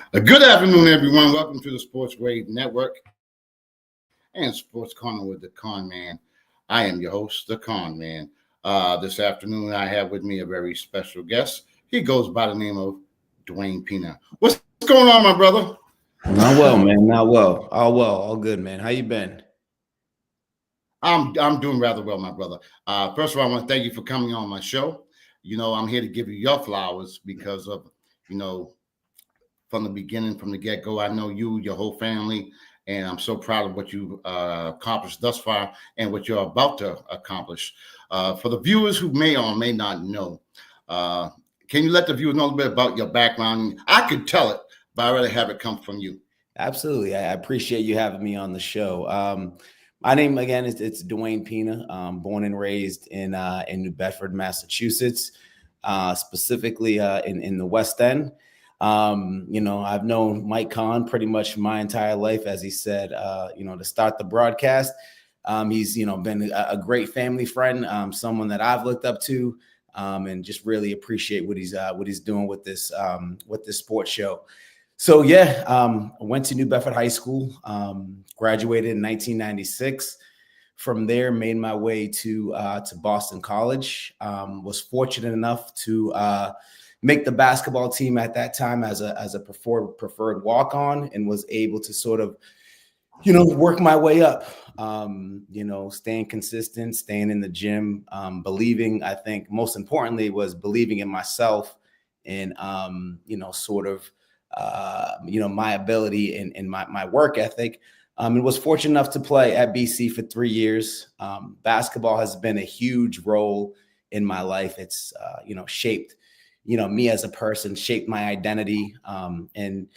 Good afternoon, everyone. Welcome to the Sports Wave Network and Sports Corner with the Conn Man. I am your host, the Conn Man. This afternoon, I have with me a very special guest. He goes by the name of Dwayne Pena. What's going on, my brother? Not well, man. Not well. All well. All good, man. How you been? I'm doing rather well, my brother. First of all, I want to thank you for coming on my show. I'm here to give you your flowers because of, from the beginning, from the get-go, I know you, your whole family, and I'm so proud of what you accomplished thus far and what you're about to accomplish. For the viewers who may or may not know, can you let the viewers know a little bit about your background? I could tell it, but I'd rather have it come from you. Absolutely. I appreciate you having me on the show. My name, again, it's Dwayne Pena. Born and raised in New Bedford, Massachusetts, specifically in the West End. I've known Mike Conn pretty much my entire life, as he said, to start the broadcast. He's, been a great family friend, someone that I've looked up to, and just really appreciate what he's doing with this sports show. So yeah, I went to New Bedford High School, graduated in 1996. From there, made my way to Boston College. Was fortunate enough to make the basketball team at that time as a preferred walk-on, and was able to sort of, work my way up. Staying consistent, staying in the gym, believing. I think most importantly was believing in myself, and my ability and my work ethic. And was fortunate enough to play at BC for 3 years. Basketball has been a huge role in my life. It's shaped me as a person, shaped my identity. And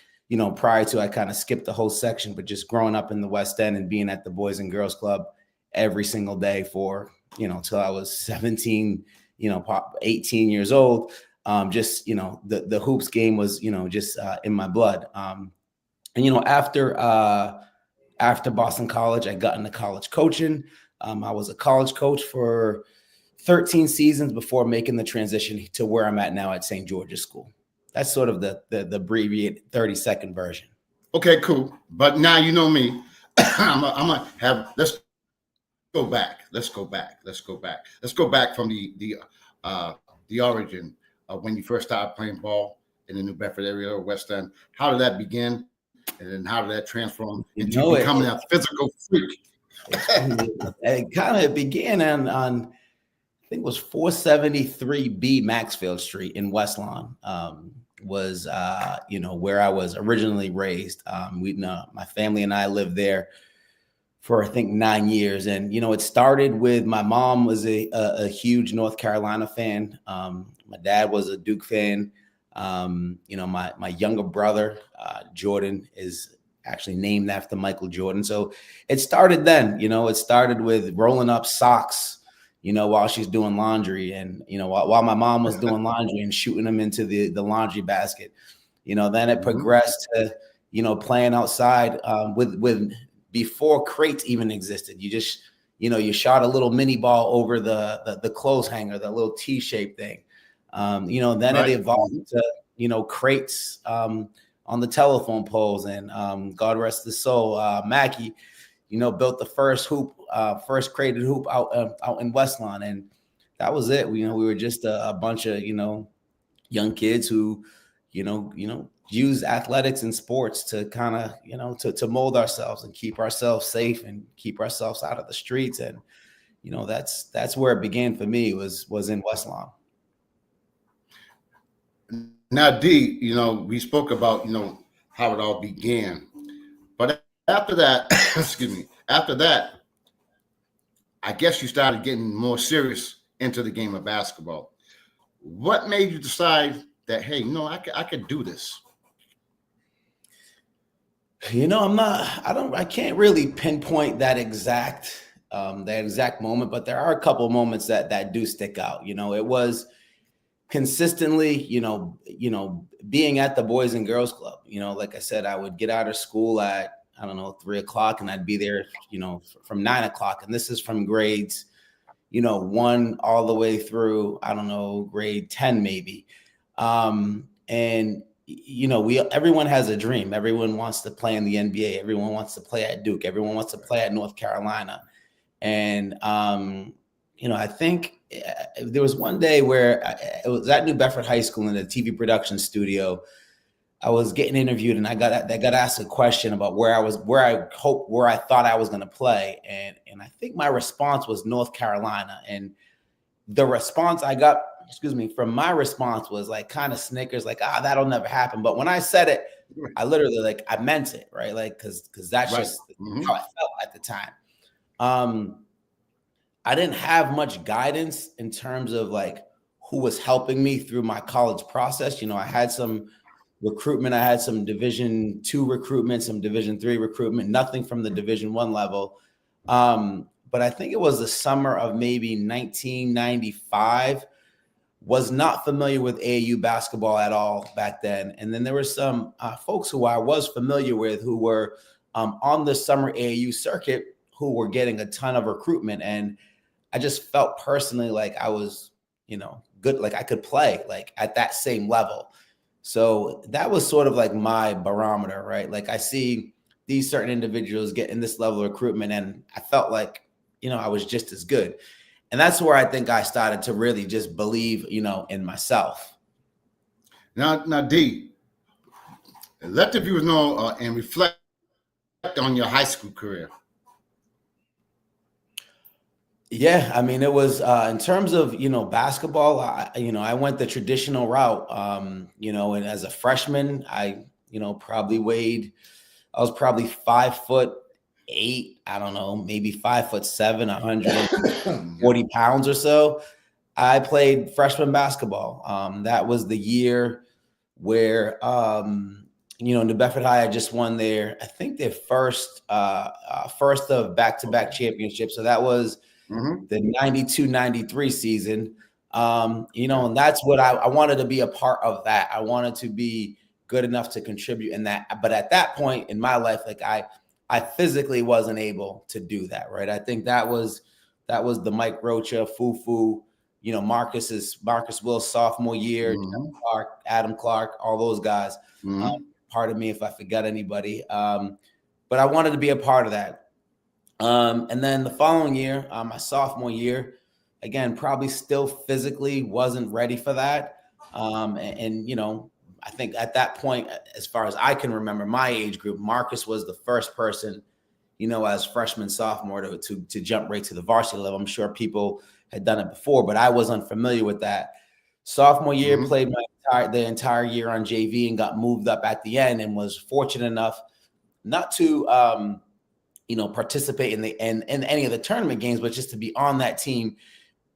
prior to, I kind of skipped the whole section, but just growing up in the West End and being at the Boys and Girls Club every single day for till I was 17, 18 years old. The hoops game was, just in my blood. After Boston College, I got into college coaching. I was a college coach for 13 seasons before making the transition to where I'm at now at St. George's School. That's sort of the abbreviated 30-second version. Okay, cool. But now you know me. I'm gonna have. Let's go back. Let's go back from the origin of when you first started playing ball in the New Bedford area or West End. How did that begin, and then how did that transform into becoming a physical freak? It began on I think it was 473B Maxfield Street in West Lawn. Was where I was originally raised. My family and I lived there for I think 9 years, and it started with my mom was a huge North Carolina fan. My dad was a Duke fan. My younger brother Jordan is actually named after Michael Jordan. So it started then. It started with rolling up socks, while she's doing laundry, and while my mom was doing laundry and shooting them into the laundry basket. Then it progressed to playing outside with before crates even existed. You just you shot a little mini ball over the clothes hanger, that little T-shaped thing. Then it evolved to crates on the telephone poles, and God rest his soul, Mackie built the first crated hoop out in West Lawn, and that was it. We were just a bunch of young kids who use athletics and sports to kind of to mold ourselves and keep ourselves safe and keep ourselves out of the streets. And that's where it began for me, was in West Lawn. Now, D, we spoke about how it all began, but after that, after that, I guess you started getting more serious into the game of basketball. What made you decide that, hey, I could do this? I can't really pinpoint that exact moment, but there are a couple of moments that do stick out. It was consistently, being at the Boys and Girls Club. Like I said, I would get out of school at 3 o'clock, and I'd be there, from 9 o'clock. And this is from grades, 1 all the way through, grade 10 maybe. And everyone has a dream. Everyone wants to play in the NBA. Everyone wants to play at Duke. Everyone wants to play at North Carolina. And, I think there was one day where it was at New Bedford High School in the TV production studio. I was getting interviewed, and I got asked a question about where I thought I was going to play. And I think my response was North Carolina. And the response I got, from my response was like kind of snickers, like, that'll never happen. But when I said it, I literally I meant it, right? Like, cause that's right. Just how I felt at the time. I didn't have much guidance in terms of like who was helping me through my college process. I had some recruitment. I had some Division II recruitment, some Division III recruitment, nothing from the Division I level. But I think it was the summer of maybe 1995. Was not familiar with AAU basketball at all back then. And then there were some folks who I was familiar with who were on the summer AAU circuit who were getting a ton of recruitment. And I just felt personally like I was, good, like I could play like at that same level. So that was sort of like my barometer, right? Like I see these certain individuals getting this level of recruitment, and I felt like, I was just as good. And that's where I think I started to really just believe, in myself. Now, D, let the viewers know and reflect on your high school career. Yeah, I mean, it was in terms of basketball. I went the traditional route. And as a freshman, I I was probably 5'8". I don't know, maybe 5'7", 140 pounds or so. I played freshman basketball. That was the year where New Bedford High had just won I think their first of back-to-back championships. So that was the 92-93 season. And that's what I wanted to be a part of that. I wanted to be good enough to contribute in that. But at that point in my life, like I physically wasn't able to do that, right? I think that was the Mike Rocha, Fufu, Marcus Wills sophomore year, Clark, Adam Clark, all those guys. Pardon me if I forgot anybody. But I wanted to be a part of that. And then the following year, my sophomore year, again, probably still physically wasn't ready for that. I think at that point, as far as I can remember, my age group, Marcus was the first person, as freshman, sophomore to jump right to the varsity level. I'm sure people had done it before, but I was unfamiliar with that. Sophomore year, played the entire year on JV and got moved up at the end, and was fortunate enough not to, participate in any of the tournament games, but just to be on that team.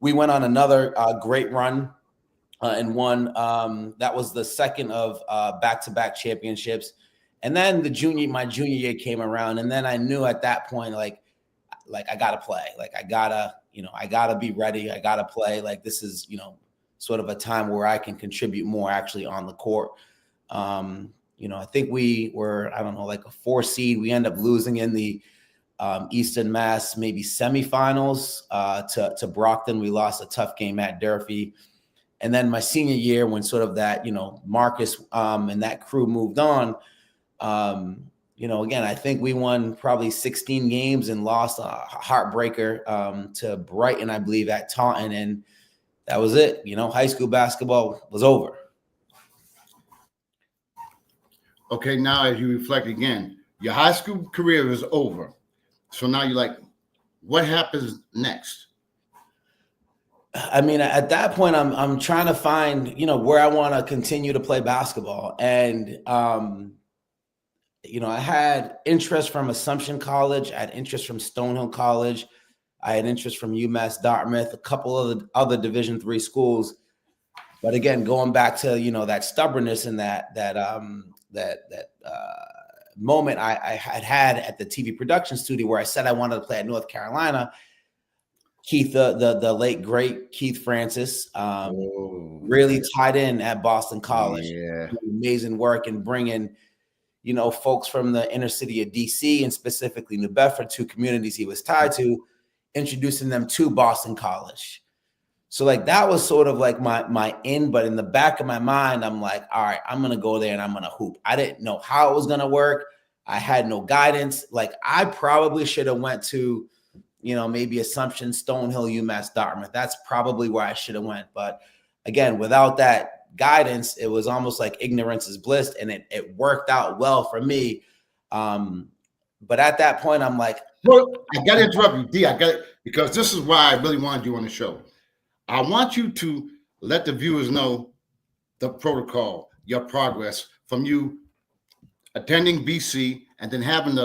We went on another great run and won. That was the second of back-to-back championships. And then my junior year came around, and then I knew at that point, like I gotta play. Like I gotta be ready. I gotta play. Like this is, sort of a time where I can contribute more actually on the court. I think we were, I don't know, like a 4 seed. We end up losing in the Eastern Mass, maybe semifinals to Brockton. We lost a tough game at Durfee. And then my senior year, when sort of that, Marcus and that crew moved on, again, I think we won probably 16 games and lost a heartbreaker to Brighton, I believe, at Taunton. And that was it. High school basketball was over. Okay, now as you reflect again, your high school career is over. So now you're like, what happens next? I mean, at that point, I'm trying to find, where I want to continue to play basketball. And, I had interest from Assumption College. I had interest from Stonehill College. I had interest from UMass Dartmouth, a couple of the other Division III schools. But again, going back to, that stubbornness and that moment I had at the TV production studio where I said I wanted to play at North Carolina. Keith, the late great Keith Francis, really tied in at Boston College. Yeah. Amazing work in bringing, folks from the inner city of DC and specifically New Bedford, 2 communities he was tied to, introducing them to Boston College. So like that was sort of like my in, but in the back of my mind, I'm like, all right, I'm gonna go there and I'm gonna hoop. I didn't know how it was gonna work. I had no guidance. Like I probably should have went to, maybe Assumption, Stonehill, UMass, Dartmouth. That's probably where I should have went. But again, without that guidance, it was almost like ignorance is bliss, and it worked out well for me. But at that point, I'm like, well, I got to interrupt you, D. Because this is why I really wanted you on the show. I want you to let the viewers know the protocol, your progress from you attending BC and then having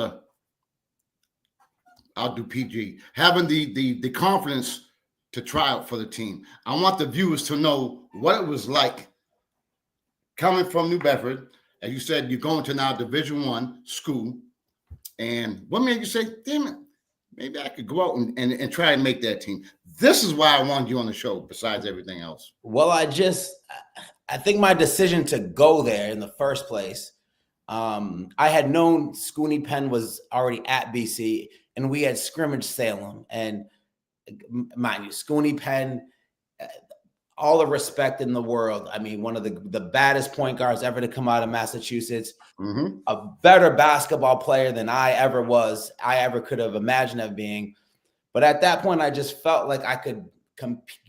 I'll do PG, having the confidence to try out for the team. I want the viewers to know what it was like coming from New Bedford. As you said, you're going to now Division I school. And what made you say, damn it, maybe I could go out and try and make that team? This is why I wanted you on the show, besides everything else. well, I think my decision to go there in the first place, I had known Scooney Penn was already at BC, and we had scrimmaged Salem. And mind you, Scooney Penn, all the respect in the world. I mean, one of the baddest point guards ever to come out of Massachusetts, a better basketball player than I ever could have imagined of being. But at that point, I just felt like I could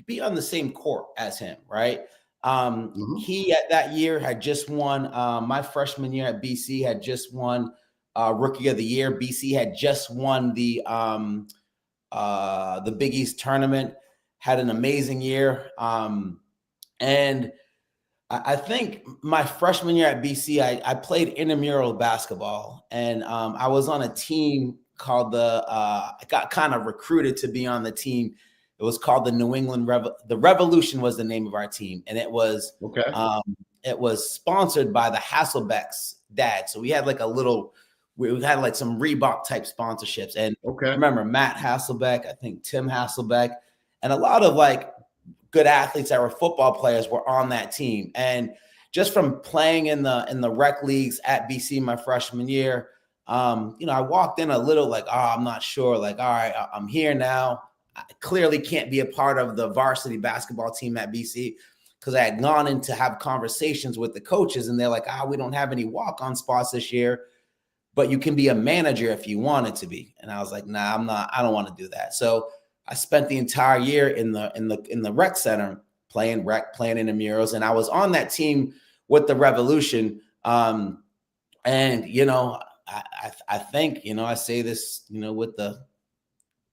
be on the same court as him, right? He at that year had just won, my freshman year at BC had just won Rookie of the Year. BC had just won the Big East tournament, had an amazing year. And I think my freshman year at BC, I played intramural basketball, and I was on a team called I got kind of recruited to be on the team. It was called the New England the Revolution was the name of our team. And it was, it was sponsored by the Hasselbeck's dad. So we had like we had like some Reebok type sponsorships. And remember Matt Hasselbeck, I think Tim Hasselbeck, and a lot of like good athletes that were football players were on that team. And just from playing in the rec leagues at BC my freshman year, I walked in a little like, I'm not sure. Like, all right, I'm here now. I clearly can't be a part of the varsity basketball team at BC, because I had gone in to have conversations with the coaches, and they're like, we don't have any walk-on spots this year, but you can be a manager if you wanted to be. And I was like, nah, I'm not. I don't want to do that. So I spent the entire year in the rec center playing intramurals, and I was on that team with the Revolution. And I think I say this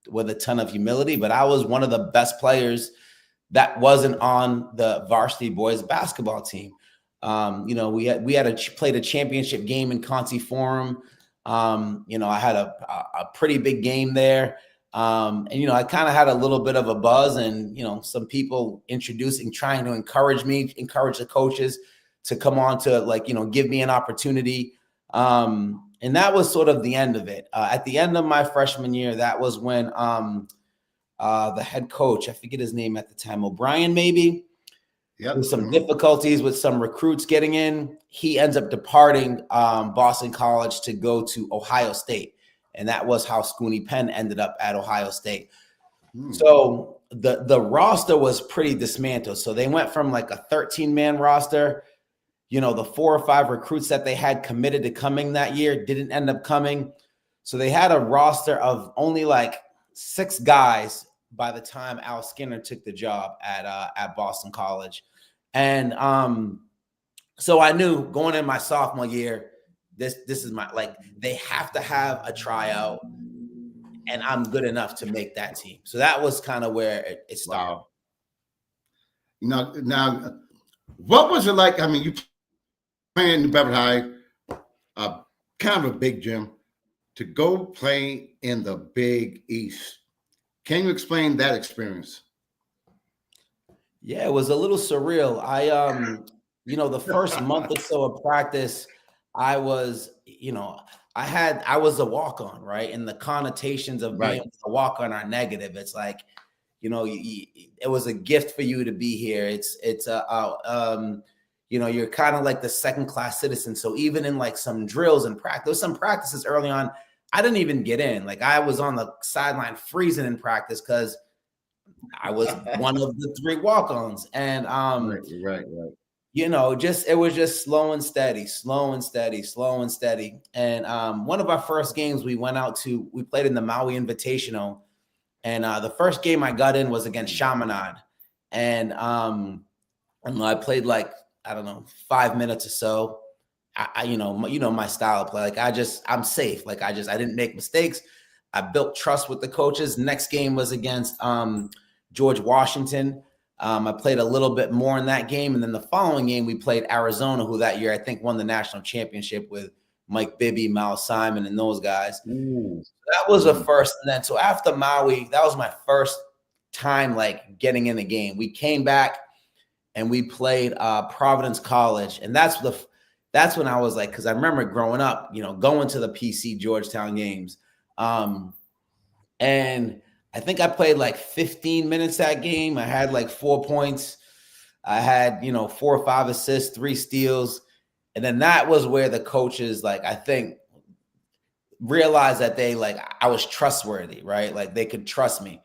with a ton of humility, but I was one of the best players that wasn't on the varsity boys basketball team. We had played a championship game in Conti Forum. I had a pretty big game there. I kind of had a little bit of a buzz, and, some people trying to encourage the coaches to come on to give me an opportunity. And that was sort of the end of it. At the end of my freshman year, that was when the head coach, I forget his name at the time, O'Brien, maybe, with some difficulties with some recruits getting in. He ends up departing Boston College to go to Ohio State. And that was how Scooney Penn ended up at Ohio State. So the roster was pretty dismantled. So they went from like a 13-man roster. The 4 or 5 recruits that they had committed to coming that year didn't end up coming. So they had a roster of only like 6 guys by the time Al Skinner took the job at Boston College. And so I knew going in my sophomore year, this is they have to have a tryout, and I'm good enough to make that team. So that was kind of where it started. Wow. Now, what was it like? I mean, you playing in Bedford High, kind of a big gym, to go play in the Big East. Can you explain that experience? Yeah, it was a little surreal. The first month or so of practice, I was, I was a walk-on, right? And the connotations of being a walk-on are negative. It's like, it was a gift for you to be here. You're kind of like the second-class citizen. So even in like some drills and practice, some practices early on, I didn't even get in. Like I was on the sideline freezing in practice because I was one of the 3 walk-ons. And Right. just it was just slow and steady, slow and steady, slow and steady. And one of our first games we played in the Maui Invitational. And the first game I got in was against Chaminade. And I played like, I don't know, 5 minutes or so. My style of play. Like I'm safe. Like I didn't make mistakes. I built trust with the coaches. Next game was against George Washington. I played a little bit more in that game. And then the following game, we played Arizona, who that year I think won the national championship with Mike Bibby, Miles Simon, and those guys. Ooh. That was a first. And then so after Maui, that was my first time like getting in the game. We came back and we played Providence College. And that's when I was like, because I remember growing up, going to the PC Georgetown games. And I think I played like 15 minutes that game. I had like 4 points. I had, 4 or 5 assists, 3 steals. And then that was where the coaches, like, I think realized that I was trustworthy, right? Like they could trust me.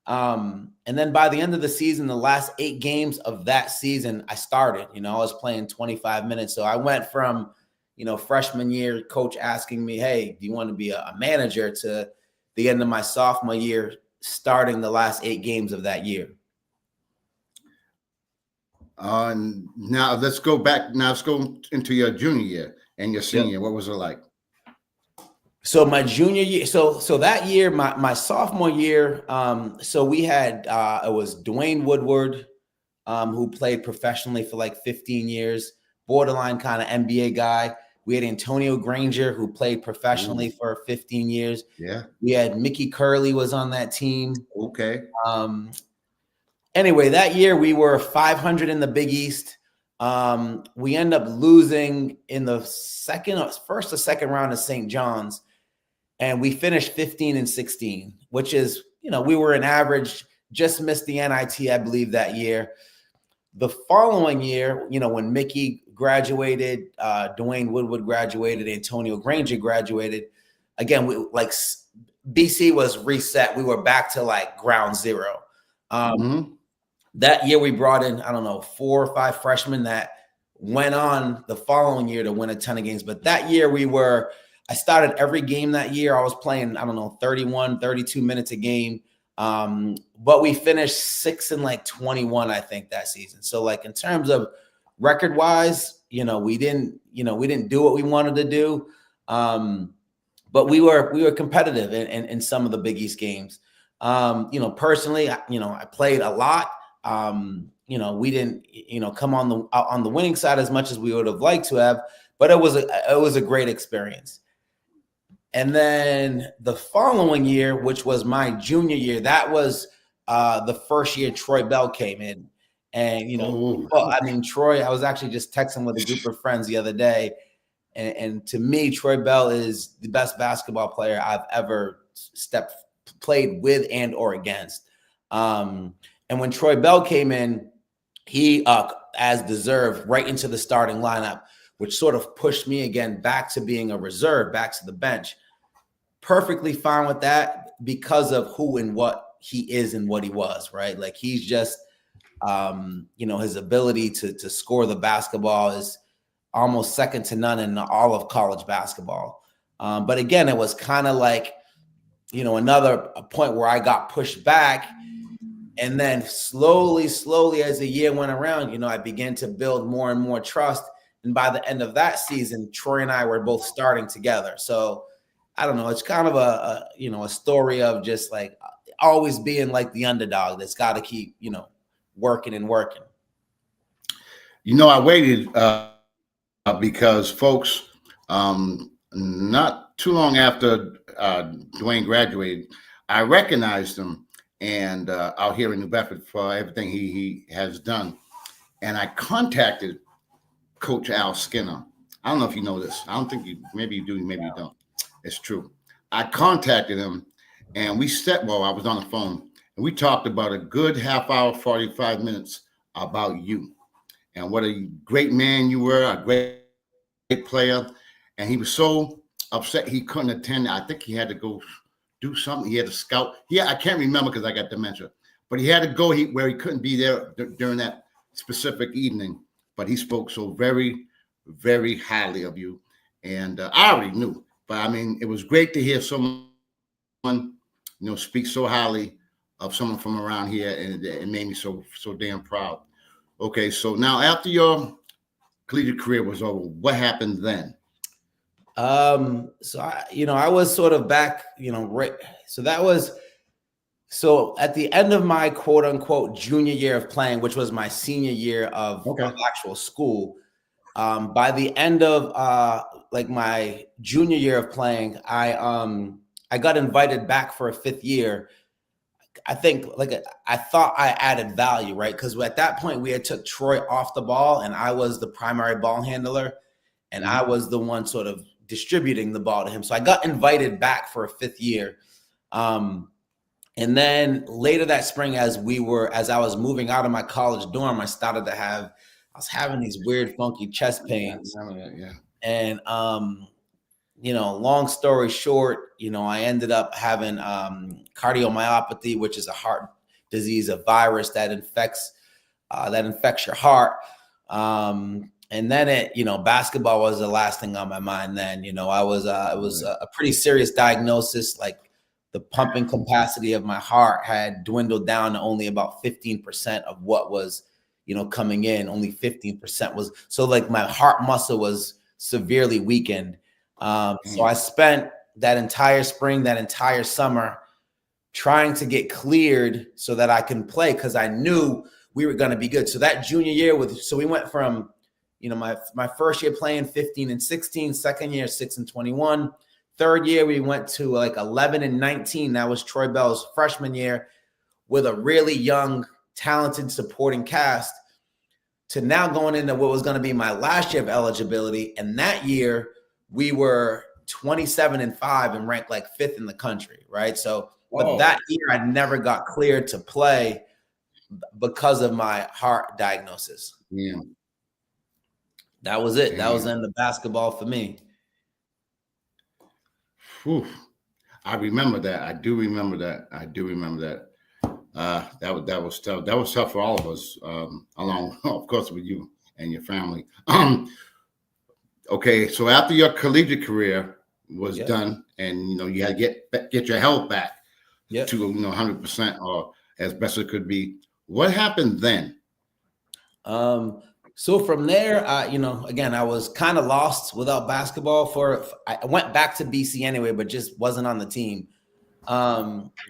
And then by the end of the season, the last 8 games of that season, I started, I was playing 25 minutes. So I went from, freshman year, coach asking me, hey, do you want to be a manager, to the end of my sophomore year, starting the last 8 games of that year. Now let's go back. Now let's go into your junior year and your senior year. What was it like? So my junior year, so that year, my sophomore year, so we had it was Dwayne Woodward, who played professionally for like 15 years, borderline kind of NBA guy. We had Antonio Granger, who played professionally for 15 years. Yeah. We had Mickey Curley was on that team. Okay. Anyway, that year we were 500 in the Big East. We end up losing in the first or second round of St. John's. And we finished 15-16, which is, we were an average, just missed the NIT, I believe, that year. The following year, when Mickey graduated, Dwayne Woodward graduated, Antonio Granger graduated. Again, BC was reset. We were back to like ground zero. That year we brought in, 4 or 5 freshmen that went on the following year to win a ton of games. But that year I started every game that year. I was playing, 31, 32 minutes a game. But we finished 6-21, I think, that season. So like in terms of record wise, we didn't do what we wanted to do. But we were competitive in some of the Big East games. Personally, I played a lot. We didn't, come on the winning side as much as we would have liked to have, but it was a great experience. And then the following year, which was my junior year, that was the first year Troy Bell came in. And, Troy, I was actually just texting with a group of friends the other day. And to me, Troy Bell is the best basketball player I've ever played with and or against. And when Troy Bell came in, he, as deserved, right into the starting lineup, which sort of pushed me again back to being a reserve, back to the bench. Perfectly fine with that because of who and what he is and what he was, right? Like he's just, his ability to score the basketball is almost second to none in all of college basketball. But again, it was kind of like, another point where I got pushed back. And then slowly, as the year went around, I began to build more and more trust. And by the end of that season, Troy and I were both starting together. So I don't know. It's kind of a story of just like always being like the underdog that's got to keep, working and working. I waited because folks, not too long after Dwayne graduated, I recognized him and out here in New Bedford for everything he has done. And I contacted Coach Al Skinner. I don't know if you know this. I don't think maybe you do, maybe you don't. It's true. I contacted him and I was on the phone and we talked about a good half hour, 45 minutes about you and what a great man you were, a great player. And he was so upset he couldn't attend. I think he had to go do something. He had to scout. Yeah, I can't remember because I got dementia. but he had to go where he couldn't be there during that specific evening. But he spoke so very, very highly of you, and I already knew. But I mean, it was great to hear someone, speak so highly of someone from around here, and it made me so damn proud. Okay, so now after your collegiate career was over, what happened then? So I was sort of back, right. So at the end of my quote unquote junior year of playing, which was my senior year of actual school, by the end of like my junior year of playing, I got invited back for a fifth year. I think I thought I added value, right? Because at that point we had took Troy off the ball, and I was the primary ball handler, and I was the one sort of distributing the ball to him. So I got invited back for a fifth year. And then later that spring, as I was moving out of my college dorm, I was having these weird, funky chest pains. Yeah. And, long story short, I ended up having cardiomyopathy, which is a heart disease, a virus that infects your heart. And then basketball was the last thing on my mind. Then, it was a pretty serious diagnosis. Like, the pumping capacity of my heart had dwindled down to only about 15% of what was, coming in. Only 15% was. So like my heart muscle was severely weakened. So I spent that entire spring, that entire summer trying to get cleared so that I can play, because I knew we were going to be good. So that junior year we went from, my first year playing 15 and 16, second year 6 and 21. Third year, we went to like 11 and 19. That was Troy Bell's freshman year, with a really young, talented supporting cast, to now going into what was going to be my last year of eligibility. And that year, we were 27 and 5 and ranked like 5th in the country, right? So, but that year, I never got cleared to play because of my heart diagnosis. Yeah. That was it. Damn. That was the end of basketball for me. Whew. I remember that. I do remember that. That was tough. That was tough for all of us, along, of course, with you and your family. Okay, so after your collegiate career was done, and you had to get your health back to 100% or as best it could be. What happened then? So from there, again, I was kind of lost without basketball. I went back to BC anyway, but just wasn't on the team.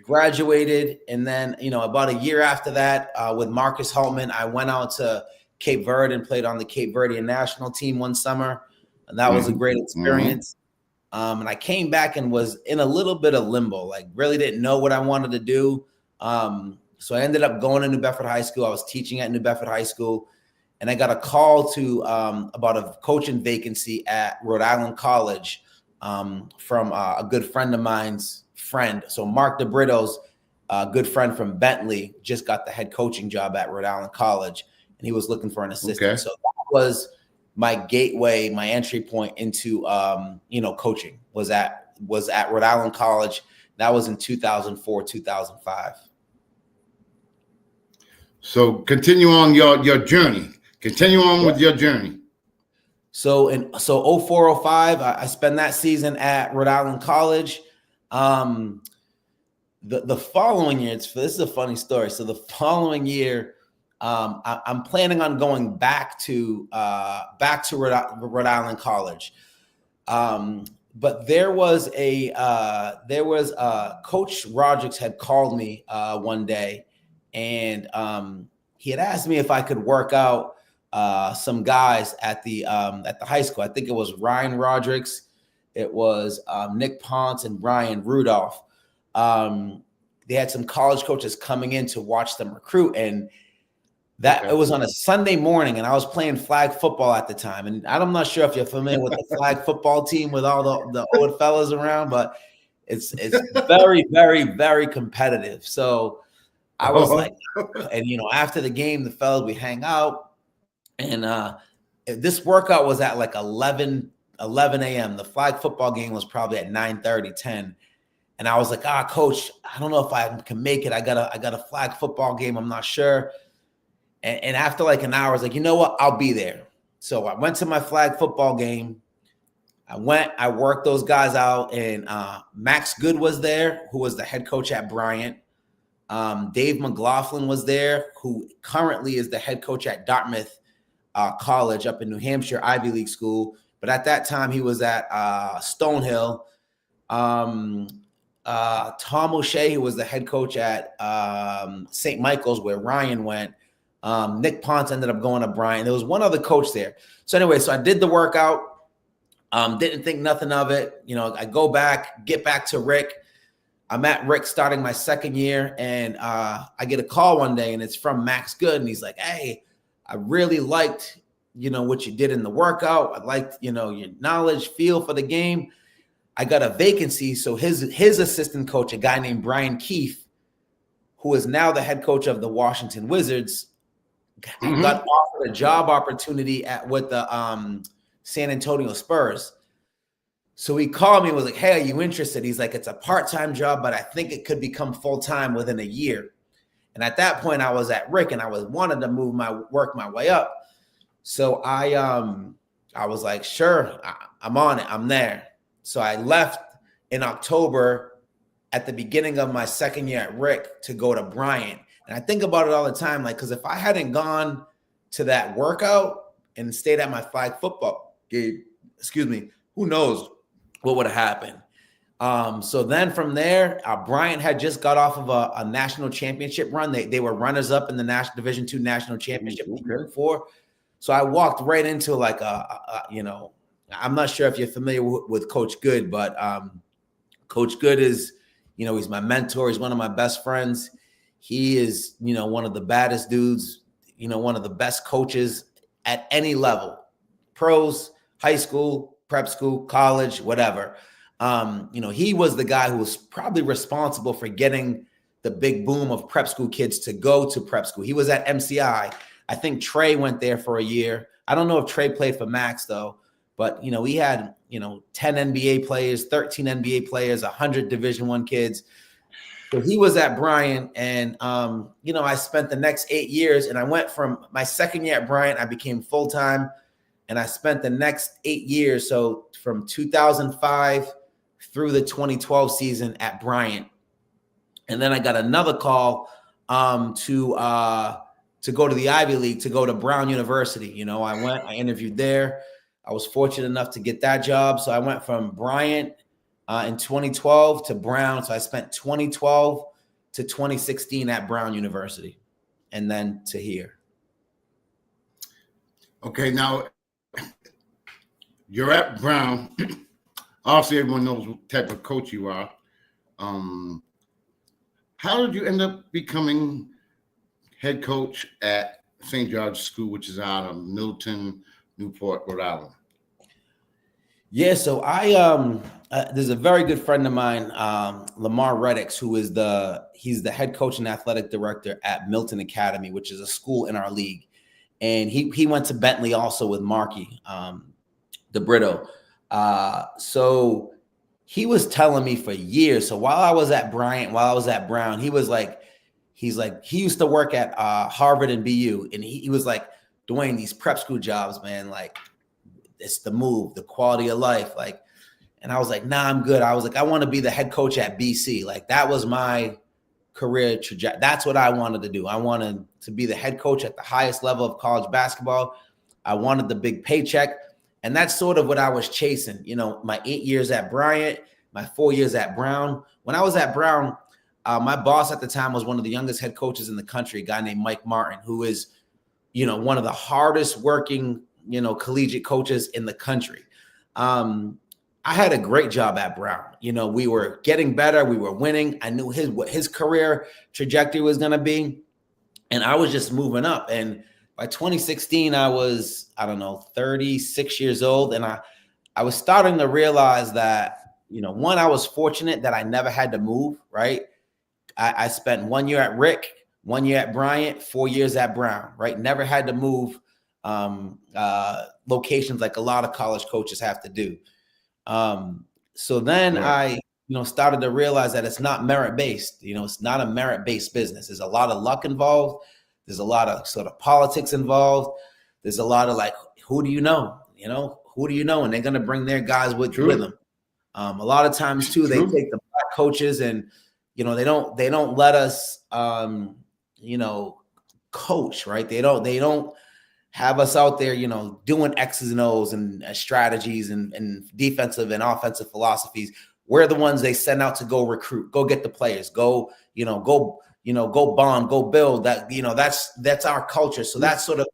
Graduated, and then about a year after that, with Marcus Holtman, I went out to Cape Verde and played on the Cape Verdean national team one summer, and that was a great experience. And I came back and was in a little bit of limbo, like really didn't know what I wanted to do. So I ended up going to New Bedford High School. I was teaching at New Bedford High School. And I got a call about a coaching vacancy at Rhode Island College from a good friend of mine's friend. So Mark DeBrito's good friend from Bentley just got the head coaching job at Rhode Island College, and he was looking for an assistant. Okay. So that was my gateway, my entry point into coaching was at Rhode Island College. That was in 2004, 2005. So continue on your journey. Continue on with your journey. So 0405, I spent that season at Rhode Island College. The following year, this is a funny story. So the following year, I'm planning on going back to Rhode Island College. But there was Coach Rodriguez had called me one day, and he had asked me if I could work out some guys at the high school. I think it was Ryan Rodriguez, it was Nick Ponce, and Brian Rudolph. They had some college coaches coming in to watch them recruit, and it was on a Sunday morning, and I was playing flag football at the time. And I'm not sure if you're familiar with the flag football team with all the old fellas around, but it's very, very, very competitive. So I was like, and after the game, the fellas, we hang out, and this workout was at like 11 a.m. The flag football game was probably at 9:30, 10. And I was like, coach, I don't know if I can make it. I got a flag football game. I'm not sure. And after like an hour, I was like, you know what? I'll be there. So I went to my flag football game. I worked those guys out, and Max Good was there, who was the head coach at Bryant. Dave McLaughlin was there, who currently is the head coach at Dartmouth College up in New Hampshire, Ivy League school. But at that time, he was at Stonehill. Tom O'Shea, who was the head coach at St. Michael's, where Ryan went. Nick Ponce ended up going to Bryant. There was one other coach there. So anyway, so I did the workout. Didn't think nothing of it. I go back, get back to Rick. I'm at Rick starting my second year, and I get a call one day, and it's from Max Good, and he's like, "Hey, I really liked, what you did in the workout. I liked, your knowledge, feel for the game. I got a vacancy." So his assistant coach, a guy named Brian Keefe, who is now the head coach of the Washington Wizards, got offered a job opportunity with the San Antonio Spurs. So he called me and was like, "Hey, are you interested?" He's like, "It's a part-time job, but I think it could become full-time within a year." And at that point, I was at Rick, and I wanted to work my way up. So I was like, "Sure, I'm on it. I'm there." So I left in October at the beginning of my second year at Rick to go to Bryant. And I think about it all the time, like, because if I hadn't gone to that workout and stayed at my flag football game, who knows what would have happened. So then from there, Bryant had just got off of a national championship run. They were runners up in the National Division II national championship the year before. So I walked right into like I'm not sure if you're familiar with Coach Good, but Coach Good is, he's my mentor. He's one of my best friends. He is, one of the baddest dudes, one of the best coaches at any level, pros, high school, prep school, college, whatever. He was the guy who was probably responsible for getting the big boom of prep school kids to go to prep school. He was at MCI. I think Trey went there for a year. I don't know if Trey played for Max though, but he had 10 NBA players, 13 NBA players, 100 Division I kids. So he was at Bryant, and I spent the next 8 years, and I went from my second year at Bryant, I became full-time, and I spent the next 8 years, so from 2005 through the 2012 season at Bryant. And then I got another call to go to the Ivy League, to go to Brown University. I interviewed there. I was fortunate enough to get that job. So I went from Bryant in 2012 to Brown. So I spent 2012 to 2016 at Brown University, and then to here. Okay, now you're at Brown. Obviously, everyone knows what type of coach you are. How did you end up becoming head coach at St. George's School, which is out of Milton, Newport, Rhode Island? Yeah, so there's a very good friend of mine, Lamar Reddix, who is he's the head coach and athletic director at Milton Academy, which is a school in our league. And he went to Bentley also with Markey, DeBrito. So he was telling me for years. So while I was at Bryant, while I was at Brown, he used to work at Harvard and BU. And he was like, "Dwayne, these prep school jobs, man, like, it's the move, the quality of life." And I was like, "Nah, I'm good." I was like, "I want to be the head coach at BC." Like, that was my career trajectory. That's what I wanted to do. I wanted to be the head coach at the highest level of college basketball. I wanted the big paycheck. And that's sort of what I was chasing. My 8 years at Bryant, my 4 years at Brown. When I was at Brown, my boss at the time was one of the youngest head coaches in the country, a guy named Mike Martin, who is, one of the hardest working, collegiate coaches in the country. I had a great job at Brown. We were getting better. We were winning. I knew what his career trajectory was going to be. And I was just moving up. And by 2016, I was, 36 years old. And I was starting to realize that, one, I was fortunate that I never had to move, right? I spent 1 year at Rick, 1 year at Bryant, 4 years at Brown, right? Never had to move locations like a lot of college coaches have to do. So then I started to realize that it's not merit-based. It's not a merit-based business. There's a lot of luck involved. There's a lot of sort of politics involved. There's a lot of like, who do you know? Who do you know? And they're going to bring their guys with them. A lot of times too, they take the black coaches and, they don't let us, coach, right? They don't have us out there, doing X's and O's and strategies and defensive and offensive philosophies. We're the ones they send out to go recruit, go get the players, go bond, go build. That's our culture. So that's sort of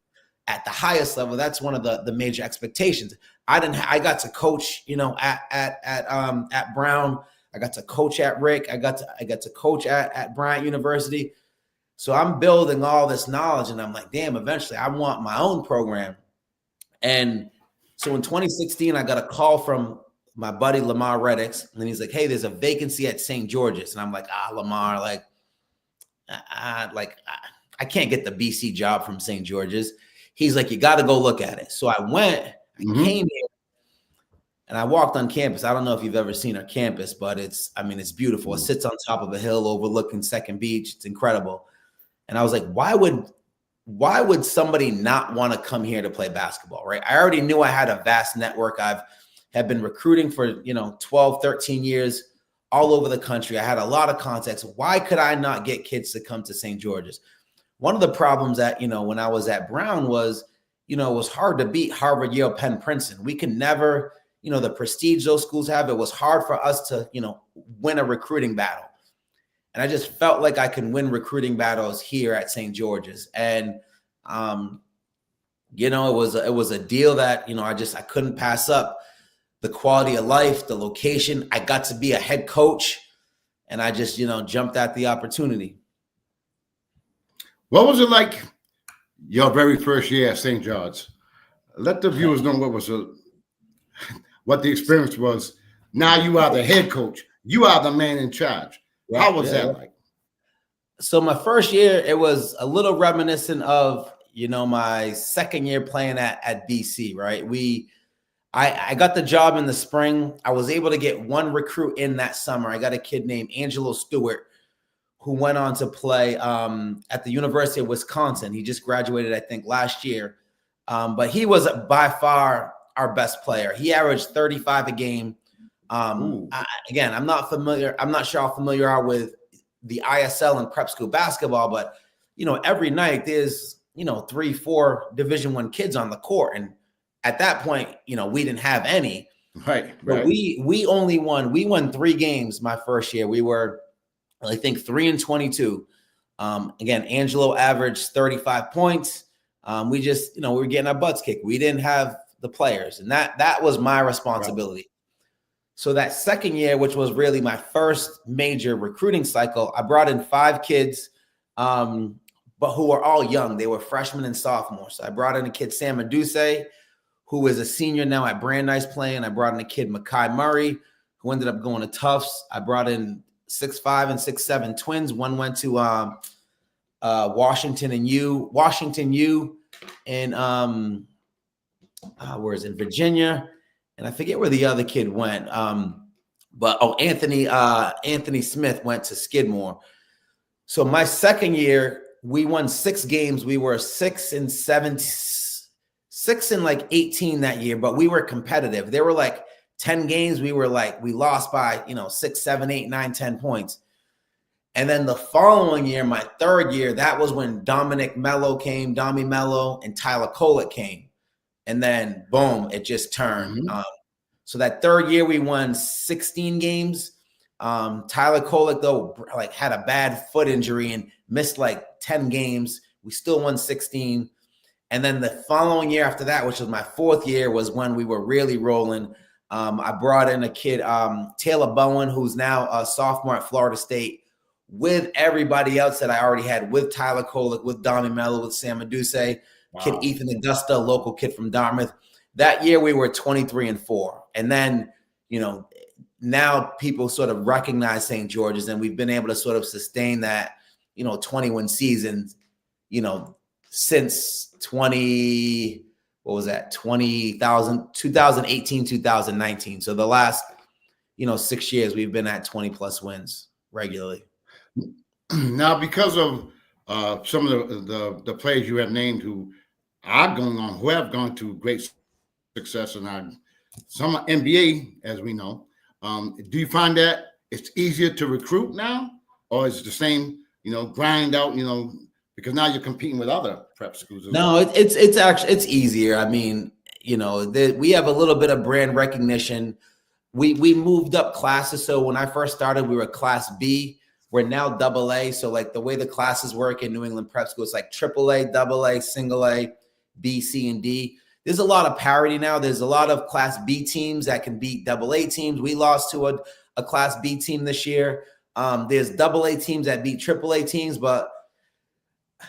at the highest level. That's one of the major expectations. I got to coach, at Brown. I got to coach at Rick. I got to coach at Bryant University. So I'm building all this knowledge, and I'm like, damn, eventually I want my own program. And so in 2016, I got a call from my buddy Lamar Reddix, and he's like, hey, there's a vacancy at St. George's. And I'm like, Lamar, I can't get the BC job from St. George's. He's like, you got to go look at it. So I went, I came here, and I walked on campus. I don't know if you've ever seen our campus, but it's beautiful. It sits on top of a hill overlooking Second Beach. It's incredible. And I was like, why would somebody not want to come here to play basketball, right? I already knew I had a vast network. Have been recruiting for, 12, 13 years all over the country. I had a lot of contacts. Why could I not get kids to come to St. George's? One of the problems that, when I was at Brown was, it was hard to beat Harvard, Yale, Penn, Princeton. We can never, the prestige those schools have. It was hard for us to, win a recruiting battle. And I just felt like I can win recruiting battles here at St. George's. And, it was a deal that, I couldn't pass up. The quality of life, the location. I got to be a head coach, and I just, jumped at the opportunity. What was it like your very first year at St. George's? Let the viewers know what the experience was. Now you are the head coach. You are the man in charge. How was that like? So my first year, it was a little reminiscent of, my second year playing at BC, right? I got the job in the spring. I was able to get one recruit in that summer. I got a kid named Angelo Stewart who went on to play at the University of Wisconsin. He just graduated, I think, last year. But he was by far our best player. He averaged 35 a game. Again, I'm not sure how familiar you are with the ISL and prep school basketball, but, every night there's, 3-4 Division I kids on the court. And at that point, we didn't have any. Right. But we won 3 games my first year. We were, I think, 3-22. Again, Angelo averaged 35 points. We just, we were getting our butts kicked. We didn't have the players, and that was my responsibility. Right. So that second year, which was really my first major recruiting cycle, I brought in 5 kids, but who were all young. They were freshmen and sophomores. So I brought in a kid, Sam Aduse, who is a senior now at Brandeis playing. I brought in a kid, Makai Murray, who ended up going to Tufts. I brought in 6'5" and 6'7" twins. One went to Washington U in where is it, Virginia, and I forget where the other kid went. Anthony Smith went to Skidmore. So my second year, we won 6 games. We were 6-7, 6-18 that year, but we were competitive. There were like 10 games. We lost by 6, 7, 8, 9, 10 points. And then the following year, my third year, that was when Dommy Mello, and Tyler Kolek came. And then boom, it just turned. So that third year, we won 16 games. Tyler Kolek, though, had a bad foot injury and missed 10 games. We still won 16. And then the following year after that, which was my fourth year, was when we were really rolling. I brought in a kid, Taylor Bowen, who's now a sophomore at Florida State, with everybody else that I already had, with Tyler Kolek, with Dommy Mello, with Sam Aduse, kid Ethan Augusta, local kid from Dartmouth. That year we were 23-4. And then, now people sort of recognize St. George's, and we've been able to sort of sustain that, 21 seasons, since 2018, 2019. So the last, 6 years, we've been at 20 plus wins regularly. Now, because of some of the players you have named who have gone to great success, and some NBA, as we know, do you find that it's easier to recruit now, or is it the same, grind out, because now you're competing with other prep schools as No, well? it's actually it's easier. I mean, we have a little bit of brand recognition. We moved up classes. So when I first started, we were class B. We're now double A. So like the way the classes work in New England prep school, it's like triple A, double A, single A, B, C, and D. There's a lot of parity now. There's a lot of class B teams that can beat double A teams. We lost to a class B team this year. There's double A teams that beat triple A teams, but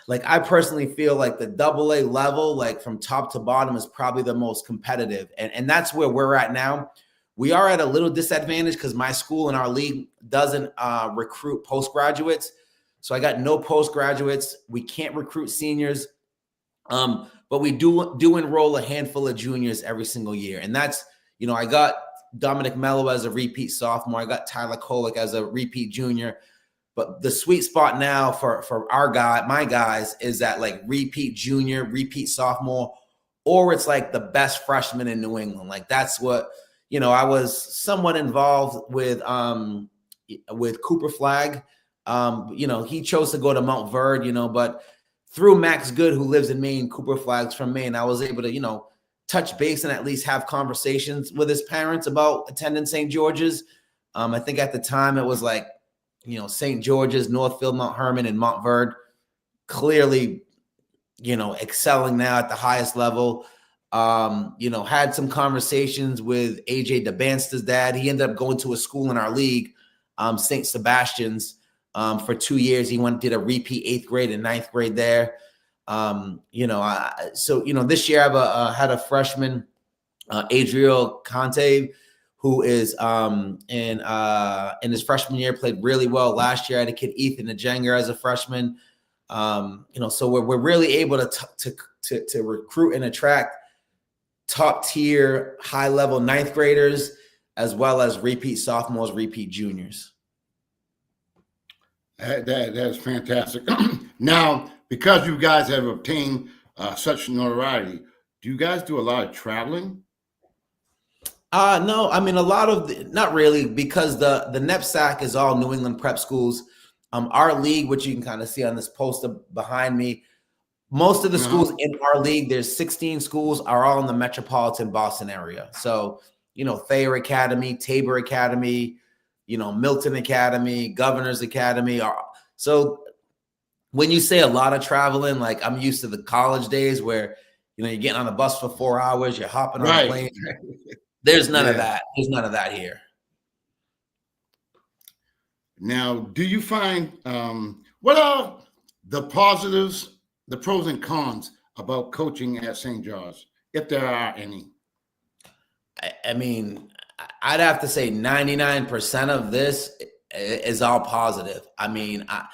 like I personally feel like the double A level, like from top to bottom, is probably the most competitive. And that's where we're at now. We are at a little disadvantage because my school in our league doesn't recruit postgraduates. So I got no postgraduates. We can't recruit seniors. But we do enroll a handful of juniors every single year. And that's, I got Dominic Mello as a repeat sophomore. I got Tyler Kolick as a repeat junior. But the sweet spot now for my guys is that like repeat junior, repeat sophomore, or it's like the best freshman in New England. Like that's what, I was somewhat involved with Cooper Flagg. He chose to go to Mount Verde, but through Max Good, who lives in Maine, Cooper Flagg's from Maine, I was able to, touch base and at least have conversations with his parents about attending St. George's. I think at the time it was like, St. George's, Northfield, Mount Herman, and Mount Verde, clearly, excelling now at the highest level. Had some conversations with AJ DeBanster's dad. He ended up going to a school in our league, St. Sebastian's, for 2 years. He did a repeat 8th grade and 9th grade there. This year I've had a freshman, Adriel Conte, who is in his freshman year, played really well last year. I had a kid, Ethan Ajenga, as a freshman. So we're really able to recruit and attract top tier, high level 9th graders, as well as repeat sophomores, repeat juniors. That is fantastic. Now, because you guys have obtained such notoriety, do you guys do a lot of traveling? No, I mean, not really, because the NEPSAC is all New England prep schools. Our league, which you can kind of see on this poster behind me, most of the schools in our league, there's 16 schools, are all in the metropolitan Boston area. So, Thayer Academy, Tabor Academy, Milton Academy, Governor's Academy. So when you say a lot of traveling, like I'm used to the college days where, you're getting on a bus for 4 hours, you're hopping on a plane. There's none of that. There's none of that here. Now, do you find what are the positives, the pros and cons about coaching at St. George, if there are any? I mean, I'd have to say 99% of this is all positive. I mean, I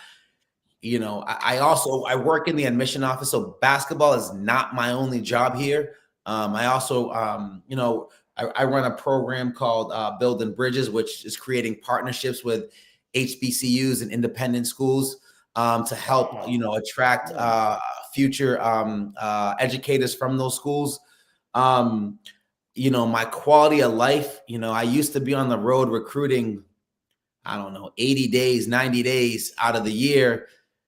work in the admission office, so basketball is not my only job here. I also, I run a program called Building Bridges, which is creating partnerships with HBCUs and independent schools to help, attract future educators from those schools. My quality of life, I used to be on the road recruiting, 80 days, 90 days out of the year.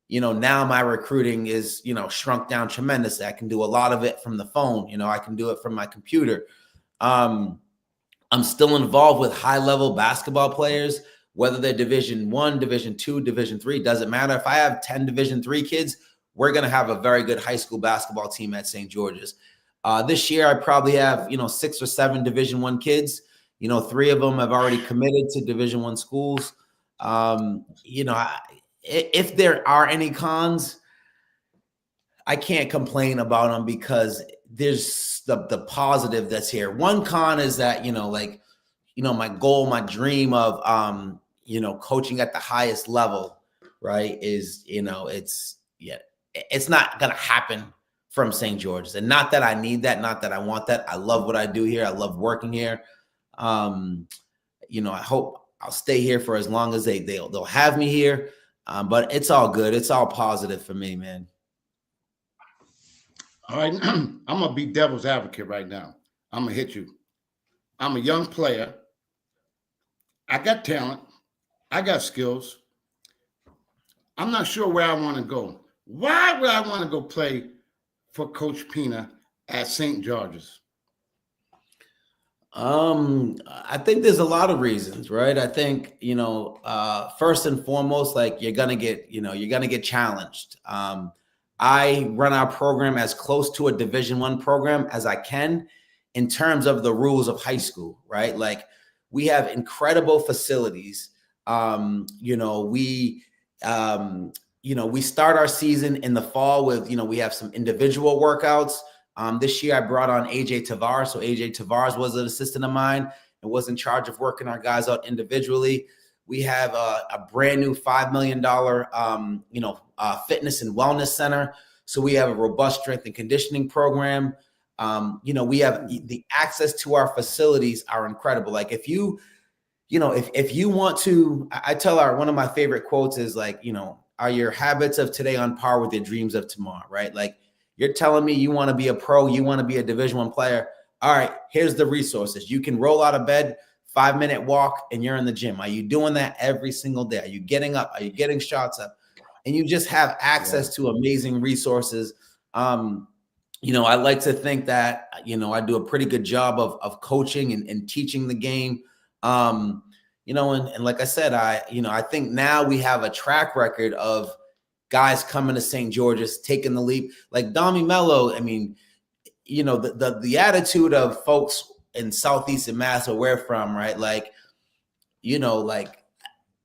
Now my recruiting is, shrunk down tremendously. I can do a lot of it from the phone. I can do it from my computer. I'm still involved with high-level basketball players, whether they're Division I, Division II, Division III, doesn't matter. If I have 10 Division III kids, we're going to have a very good high school basketball team at St. George's. This year, I probably have, 6 or 7 Division I kids. 3 of them have already committed to Division I schools. If there are any cons, I can't complain about them because there's the positive that's here. One con is that, my goal, my dream of, coaching at the highest level, right, is, it's not going to happen from St. George's. And not that I need that, not that I want that. I love what I do here. I love working here. I hope I'll stay here for as long as they'll have me here. But it's all good. It's all positive for me, man. All right, I'm gonna be devil's advocate right now. I'm gonna hit you. I'm a young player. I got talent. I got skills. I'm not sure where I want to go. Why would I want to go play for Coach Pina at St. George's? I think there's a lot of reasons, right? I think, first and foremost, like you're gonna get challenged. I run our program as close to a Division I program as I can in terms of the rules of high school, right? Like we have incredible facilities. We start our season in the fall with, we have some individual workouts. This year I brought on AJ Tavares. So AJ Tavares was an assistant of mine and was in charge of working our guys out individually. We have a brand new $5 million, fitness and wellness center. So we have a robust strength and conditioning program. We have the access to our facilities are incredible. Like if you want to, I tell one of my favorite quotes is like, are your habits of today on par with your dreams of tomorrow, right? Like you're telling me you want to be a pro, you want to be a Division I player. All right, here's the resources. You can roll out of bed, 5-minute walk, and you're in the gym. Are you doing that every single day? Are you getting up? Are you getting shots up? And you just have access to amazing resources. I like to think that, I do a pretty good job of coaching and teaching the game. And like I said, I think now we have a track record of guys coming to St. George's, taking the leap. Like Dami Mello, the attitude of folks in Southeastern Mass where we're from, right? Like,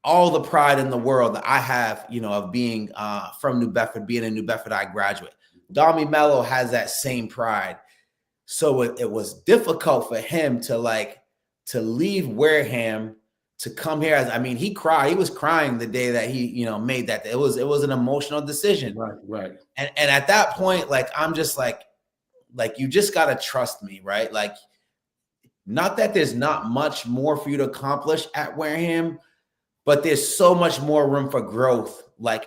all the pride in the world that I have, of being from New Bedford, being a New Bedford I graduate. Dami Mello has that same pride. So it was difficult for him to leave Wareham to come here. He cried. He was crying the day that he, made that. It was an emotional decision. Right. And at that point, like, I'm just like, you just got to trust me, right? Like, not that there's not much more for you to accomplish at Wareham, but there's so much more room for growth,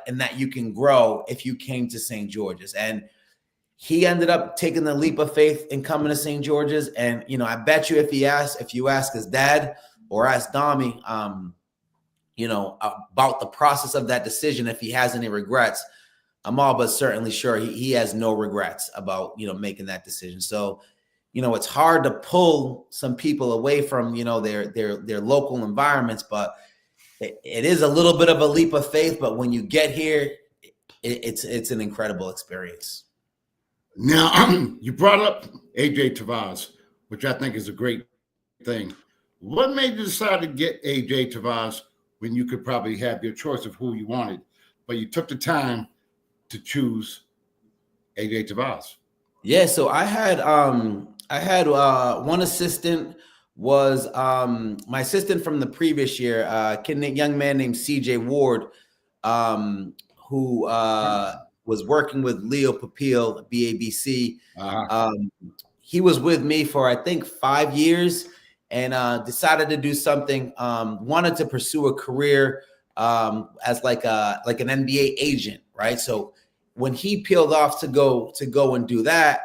and that you can grow if you came to St. George's. And he ended up taking the leap of faith and coming to St. George's. And, I bet you if you ask his dad or ask Dami, about the process of that decision, if he has any regrets, I'm all but certainly sure he has no regrets about, making that decision. So, it's hard to pull some people away from, their local environments, but it is a little bit of a leap of faith. But when you get here, it's an incredible experience. Now, you brought up AJ Tavares, which I think is a great thing. What made you decide to get AJ Tavares when you could probably have your choice of who you wanted, but you took the time to choose AJ Tavares? Yeah, so I had one assistant was my assistant from the previous year, a young man named CJ Ward, who was working with Leo Papil at BABC. He was with me for, I think, 5 years and decided to do something, wanted to pursue a career as like an NBA agent, right? So when he peeled off to go and do that,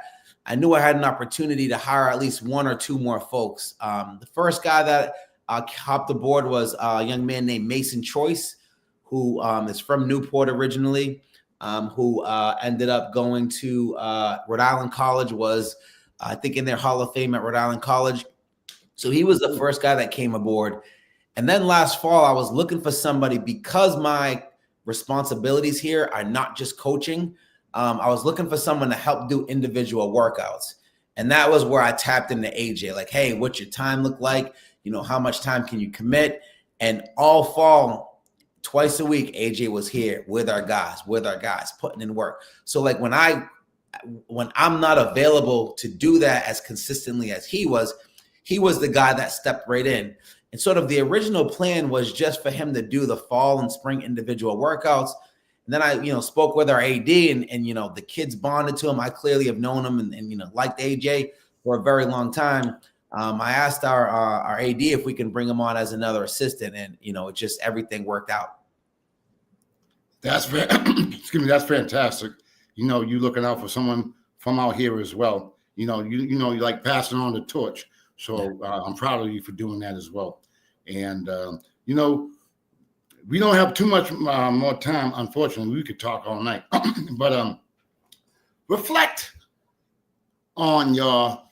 I knew I had an opportunity to hire at least one or two more folks. The first guy that hopped aboard was a young man named Mason Choice, who is from Newport originally, who ended up going to Rhode Island College, was I think in their Hall of Fame at Rhode Island College. So he was the first guy that came aboard. And then last fall, I was looking for somebody because my responsibilities here are not just coaching. I was looking for someone to help do individual workouts. And that was where I tapped into AJ, like, hey, what's your time look like? How much time can you commit? And all fall, twice a week, AJ was here with our guys, putting in work. So like when I'm not available to do that as consistently as he was the guy that stepped right in. And sort of the original plan was just for him to do the fall and spring individual workouts. And then I, spoke with our AD and the kids bonded to him. I clearly have known him and liked AJ for a very long time. I asked our AD if we can bring him on as another assistant, and it just everything worked out. That's excuse me. That's fantastic. You looking out for someone from out here as well. You like passing on the torch. So I'm proud of you for doing that as well. And we don't have too much more time. Unfortunately, we could talk all night. But reflect on your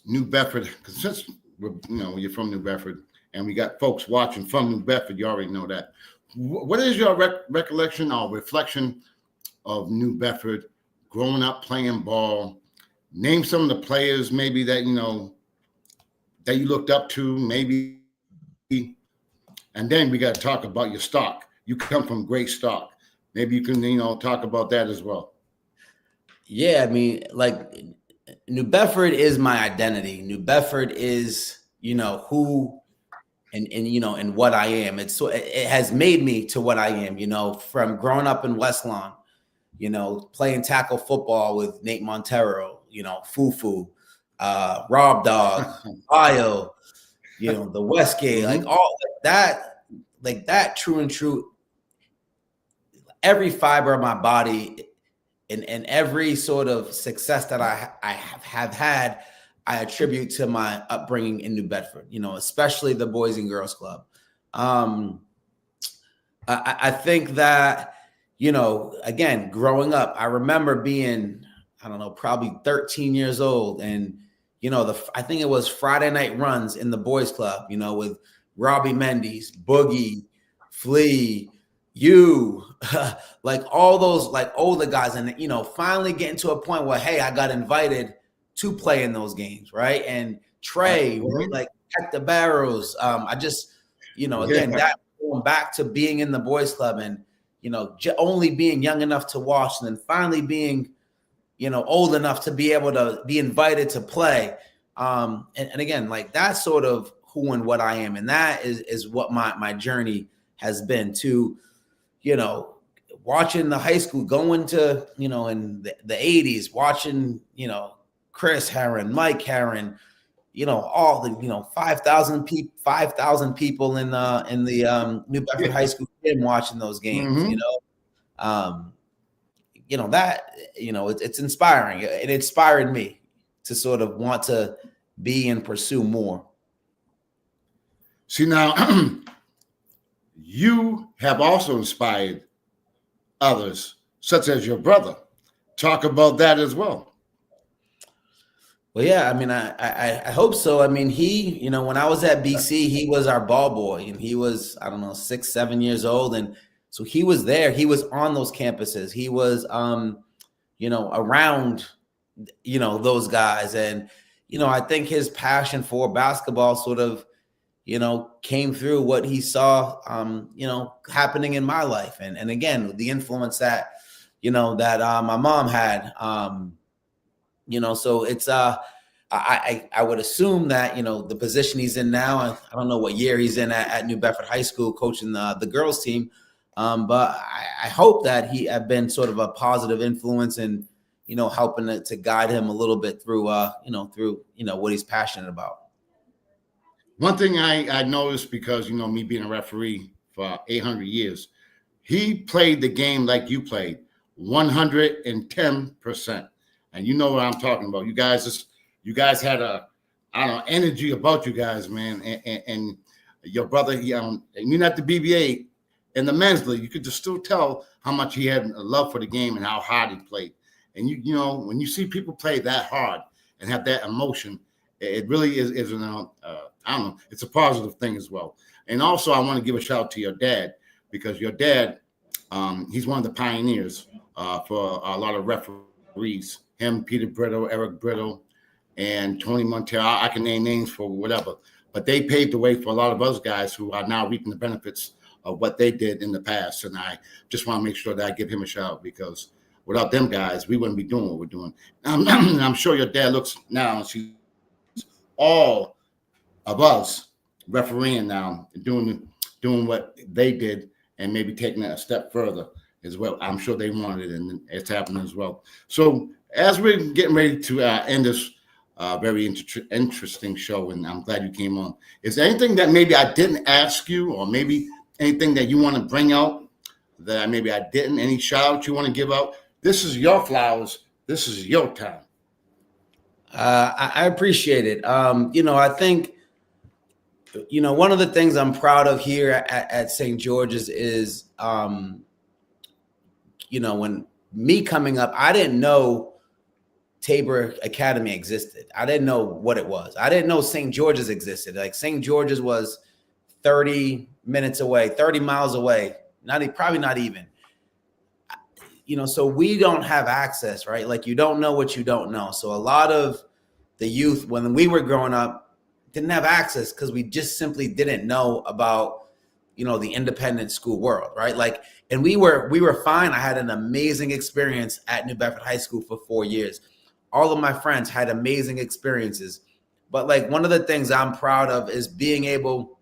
New Bedford, because since you're from New Bedford, and we got folks watching from New Bedford, you already know that. What is your recollection or reflection of New Bedford growing up playing ball? Name some of the players maybe that that you looked up to, maybe, and then we got to talk about your stock. You come from great stock. Maybe you can talk about that as well. Yeah, I mean, like New Bedford is my identity. New Bedford is who and what I am. It has made me to what I am. From growing up in West Lawn, playing tackle football with Nate Montero, Fufu, Rob Dog, Bio, the Westgate, like all that true and true. Every fiber of my body and every sort of success that I have had, I attribute to my upbringing in New Bedford, especially the Boys and Girls Club. I think that, again, growing up, I remember being, I don't know, probably 13 years old. And, I think it was Friday night runs in the Boys Club, with Robbie Mendes, Boogie, Flea, you, like all those like older guys. And, finally getting to a point where, hey, I got invited to play in those games, right? And Trey, like Hector Barrows. I just, again, that going back to being in the Boys Club and, only being young enough to watch and then finally being, old enough to be able to be invited to play. And again, like that's sort of who and what I am. And that is what my journey has been to, watching the high school, going to, in the 80s, watching, Chris Herron, Mike Herron, all the 5,000 people in the New Bedford High School gym watching those games. It's inspiring. It inspired me to sort of want to be and pursue more. See, now you have also inspired others, such as your brother. Talk about that as well. Well, yeah, I mean, I hope so. I mean, he, when I was at BC, he was our ball boy, and he was, I don't know, 6, 7 years old, and so he was there. He was on those campuses. He was, around, those guys, and I think his passion for basketball sort of, came through what he saw, happening in my life, and again, the influence that, that my mom had. So it's I would assume that the position he's in now, I don't know what year he's in at New Bedford High School, coaching the girls team, but I hope that he have been sort of a positive influence and helping to guide him a little bit through what he's passionate about. One thing I noticed, because me being a referee for 800 years, he played the game like you played, 110%. And you know what I'm talking about. You guys had energy about you guys, man. And your brother, and you're not the BBA in the men's league. You could just still tell how much he had a love for the game and how hard he played. And when you see people play that hard and have that emotion, it really is I don't know, it's a positive thing as well. And also, I want to give a shout out to your dad, because your dad, he's one of the pioneers for a lot of referees. Him, Peter Brittle, Eric Brittle, and Tony Montero. I can name names for whatever, but they paved the way for a lot of us guys who are now reaping the benefits of what they did in the past. And I just want to make sure that I give him a shout out, because without them guys, we wouldn't be doing what we're doing. I'm sure your dad looks now and sees all of us refereeing now, doing what they did, and maybe taking it a step further as well. I'm sure they wanted it, and it's happening as well. So as we're getting ready to end this very interesting show, and I'm glad you came on. Is there anything that maybe I didn't ask you, or maybe anything that you want to bring out that maybe I didn't? Any shout out you want to give out? This is your flowers. This is your time. I appreciate it. I think, one of the things I'm proud of here at St. George's is, when me coming up, I didn't know Tabor Academy existed. I didn't know what it was. I didn't know St. George's existed. Like St. George's was 30 minutes away, 30 miles away. Probably not even. So we don't have access, right? Like you don't know what you don't know. So a lot of the youth, when we were growing up, didn't have access because we just simply didn't know about, the independent school world, right? Like, and we were fine. I had an amazing experience at New Bedford High School for 4 years. All of my friends had amazing experiences. But like one of the things I'm proud of is being able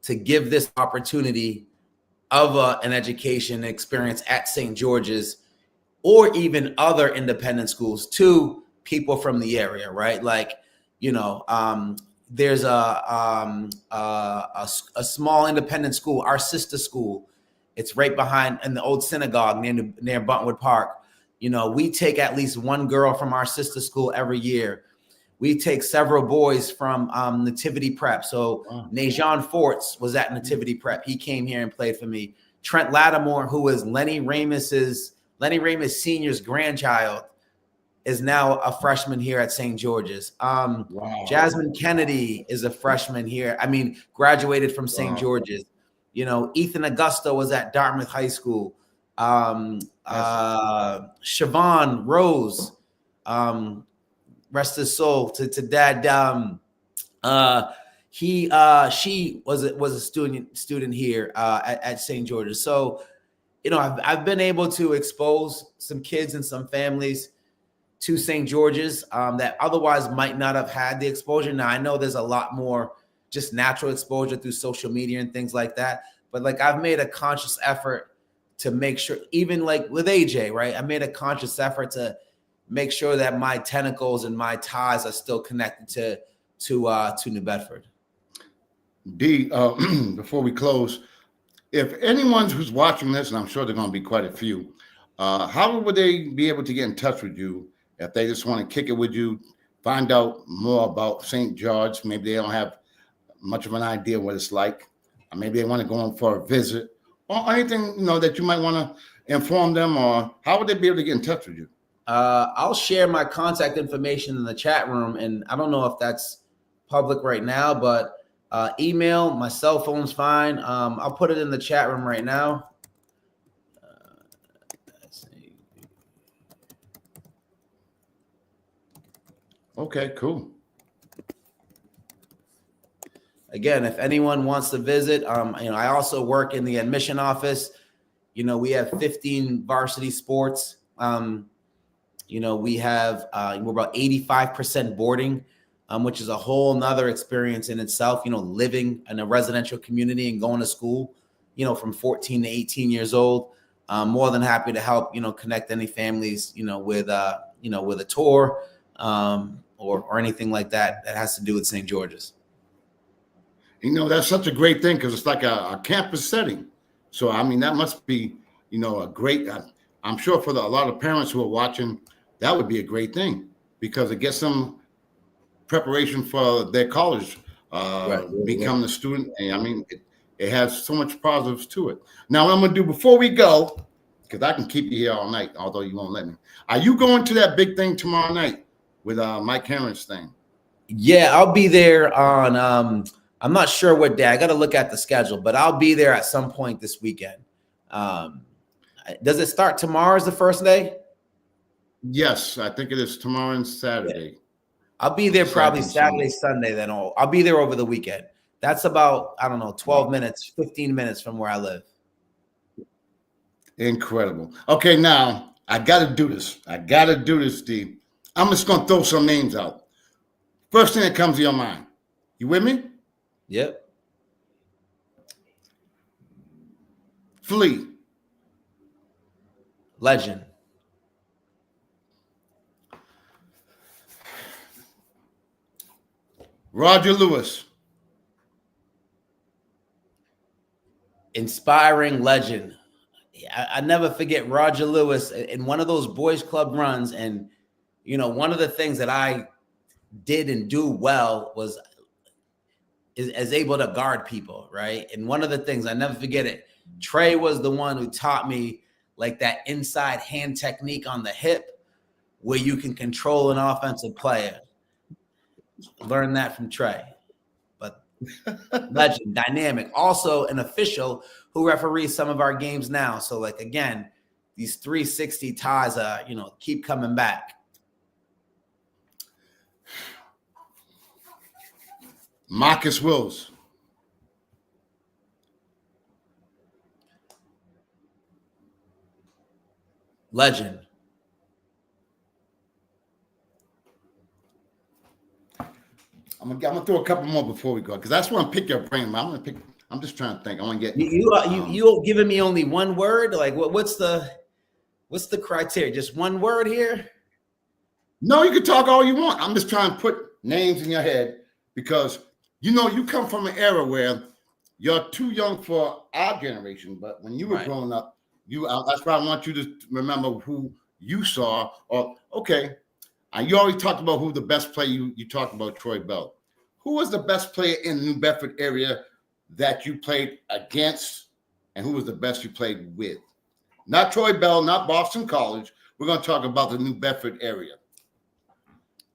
to give this opportunity of an education experience at St. George's or even other independent schools to people from the area, right? Like, there's a small independent school, our sister school. It's right behind in the old synagogue near Buntwood Park. We take at least one girl from our sister school every year. We take several boys from Nativity Prep. So Najon Forts was at Nativity Prep. He came here and played for me. Trent Lattimore, who is Lenny Ramis Sr.'s grandchild, is now a freshman here at St. George's. Jasmine Kennedy is a freshman here. Graduated from St. George's. Ethan Augusto was at Dartmouth High School. Siobhan Rose, rest his soul to dad. She was a student here at St. George's. So, I've been able to expose some kids and some families to St. George's that otherwise might not have had the exposure. Now I know there's a lot more just natural exposure through social media and things like that. But like I've made a conscious effort to make sure, even like with AJ, right? I made a conscious effort to make sure that my tentacles and my ties are still connected to New Bedford. D, before we close, if anyone who's watching this, and I'm sure there are going to be quite a few, how would they be able to get in touch with you if they just want to kick it with you, find out more about St. George? Maybe they don't have much of an idea what it's like. Or maybe they want to go on for a visit or anything, that you might want to inform them, or how would they be able to get in touch with you? I'll share my contact information in the chat room, and I don't know if that's public right now, but email, my cell phone's fine. I'll put it in the chat room right now. Let's see. Okay, cool. Again, if anyone wants to visit, I also work in the admission office. We have 15 varsity sports. We have we're about 85% boarding, which is a whole nother experience in itself. Living in a residential community and going to school, from 14 to 18 years old. I'm more than happy to help, connect any families, with a tour or anything like that has to do with St. George's. That's such a great thing because it's like a campus setting. So, that must be, a great, I'm sure for a lot of parents who are watching, that would be a great thing because it gets them preparation for their college, becoming a student. And it has so much positives to it. Now, what I'm going to do before we go, because I can keep you here all night, although you won't let me. Are you going to that big thing tomorrow night with Mike Herron's thing? Yeah, I'll be there on, I'm not sure what day. I got to look at the schedule, but I'll be there at some point this weekend. Does it start tomorrow as the first day? Yes, I think it is tomorrow and Saturday. Yeah. I'll be there probably Saturday, Sunday. Then I'll be there over the weekend. That's about, 12 minutes, 15 minutes from where I live. Incredible. Okay, now I got to do this. Steve. I'm just going to throw some names out. First thing that comes to your mind. You with me? Yep. Flea. Legend. Roger Lewis. Inspiring legend. I never forget Roger Lewis in one of those boys club runs. And, one of the things that I did and do well was is able to guard people, right? And one of the things, I never forget it, Trey was the one who taught me like that inside hand technique on the hip where you can control an offensive player. Learn that from Trey. But legend, dynamic, also an official who referees some of our games now. So, like, again, these 360 ties, keep coming back. Marcus Wills. Legend. I'm gonna throw a couple more before we go because I just want to pick your brain. I'm just trying to think. I want to get you giving me only one word. Like what's the criteria? Just one word here? No, you can talk all you want. I'm just trying to put names in your head because you come from an era where you're too young for our generation. But when you were growing up, that's why I want you to remember who you saw. Or okay. You already talked about who the best player, you talked about Troy Bell. Who was the best player in the New Bedford area that you played against, and who was the best you played with? Not Troy Bell, not Boston College. We're going to talk about the New Bedford area.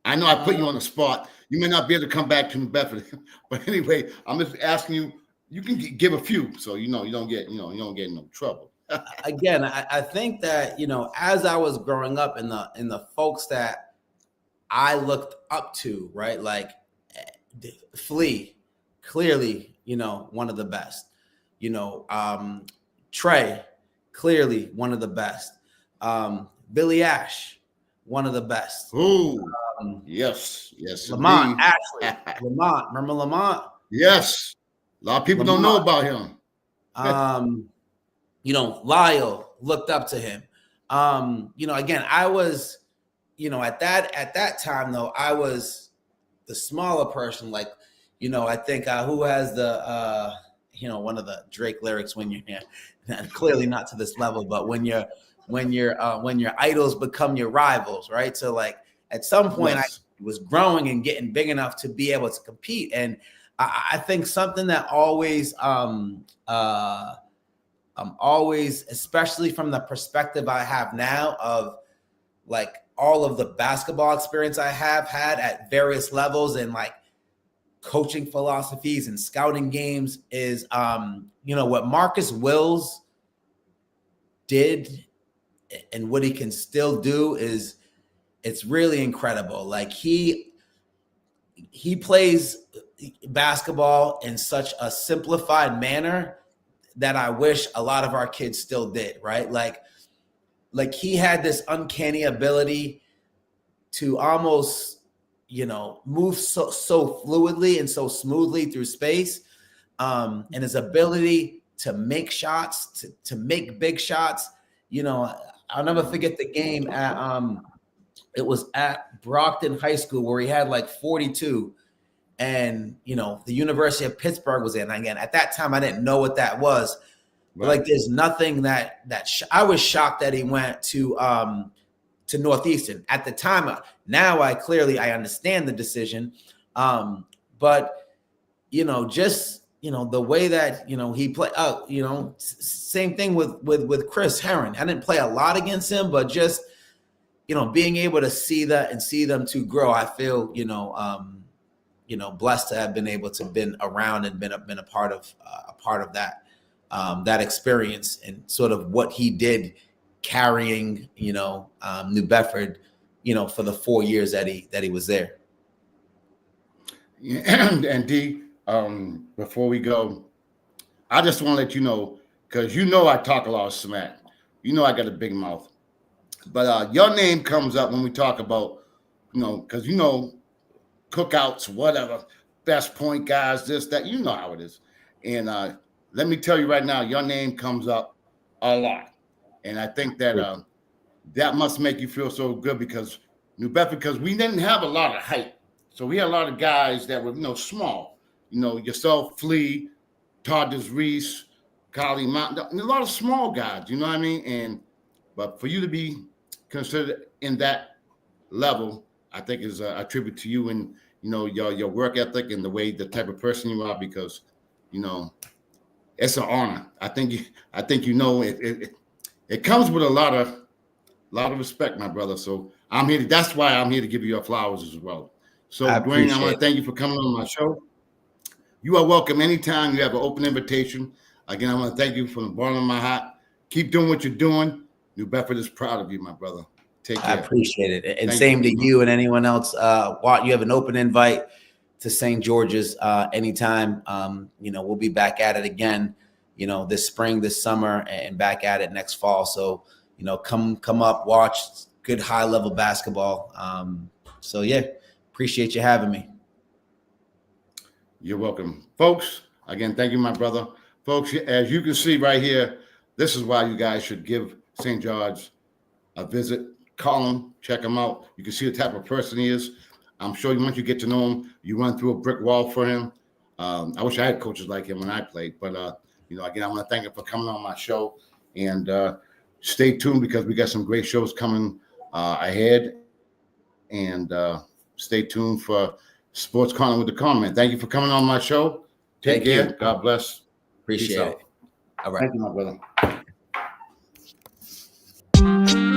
I know I put you on the spot. You may not be able to come back to New Bedford, but anyway, I'm just asking you. You can give a few, so you don't get in no trouble. Again, I think that as I was growing up, in the folks that I looked up to, right? Like Flea, clearly, one of the best. Trey, clearly one of the best. Billy Ash, one of the best. Oh, yes. Lamont, indeed. Ashley, Lamont. Remember Lamont? Yes. A lot of people don't know about him. Lyle looked up to him. Again, I was, at that time though, I was the smaller person. Like, I think who has the one of the Drake lyrics, when you're here, clearly not to this level, but when your idols become your rivals, right? So like at some point yes. I was growing and getting big enough to be able to compete. And I think something that always especially from the perspective I have now of like all of the basketball experience I have had at various levels and like coaching philosophies and scouting games is, what Marcus Wills did and what he can still do is it's really incredible. Like he plays basketball in such a simplified manner that I wish a lot of our kids still did, right? Like he had this uncanny ability to almost, move so fluidly and so smoothly through space. And his ability to make shots, to make big shots. I'll never forget the game it was at Brockton High School where he had like 42. And, the University of Pittsburgh was in. Again, at that time, I didn't know what that was. But like, there's nothing that I was shocked that he went to Northeastern at the time. Now I understand the decision. But, just, the way that, he played, same thing with Chris Herron. I didn't play a lot against him, but just, being able to see that and see them to grow, I feel, blessed to have been able to been around and been a part of that experience and sort of what he did carrying, New Bedford, for the 4 years that he was there. And D, before we go, I just want to let you know, because I talk a lot of smack. I got a big mouth. But your name comes up when we talk about, because cookouts, whatever, best point guys, this, that, how it is. And let me tell you right now, your name comes up a lot. And I think that that must make you feel so good because New Bedford, because we didn't have a lot of hype So we had a lot of guys that were, small. Yourself, Flea, Todd Reese, Collie Mountain, a lot of small guys. You know what I mean? But for you to be considered in that level, I think is a tribute to you and your work ethic and the type of person you are. Because it's an honor. I think it comes with a lot of respect, my brother. So I'm here. That's why I'm here to give you your flowers as well. So, Dwayne, I want to thank you for coming on my show. You are welcome anytime. You have an open invitation. Again, I want to thank you from the bottom of my heart. Keep doing what you're doing. New Bedford is proud of you, my brother. Take care. I appreciate it. And same to you and anyone else. You have an open invite to St. George's anytime. We'll be back at it again, this spring, this summer, and back at it next fall. So, come up, watch good high level basketball. Appreciate you having me. You're welcome. Folks, again, thank you, my brother. Folks, as you can see right here, this is why you guys should give St. George a visit. Call him, check him out. You can see the type of person he is. I'm sure once you get to know him, you run through a brick wall for him. I wish I had coaches like him when I played. But, again, I want to thank him for coming on my show. And stay tuned because we got some great shows coming ahead. And stay tuned for Sports Corner with the Conn Man. Thank you for coming on my show. Take care. God bless. Appreciate it. All right. Thank you, my brother.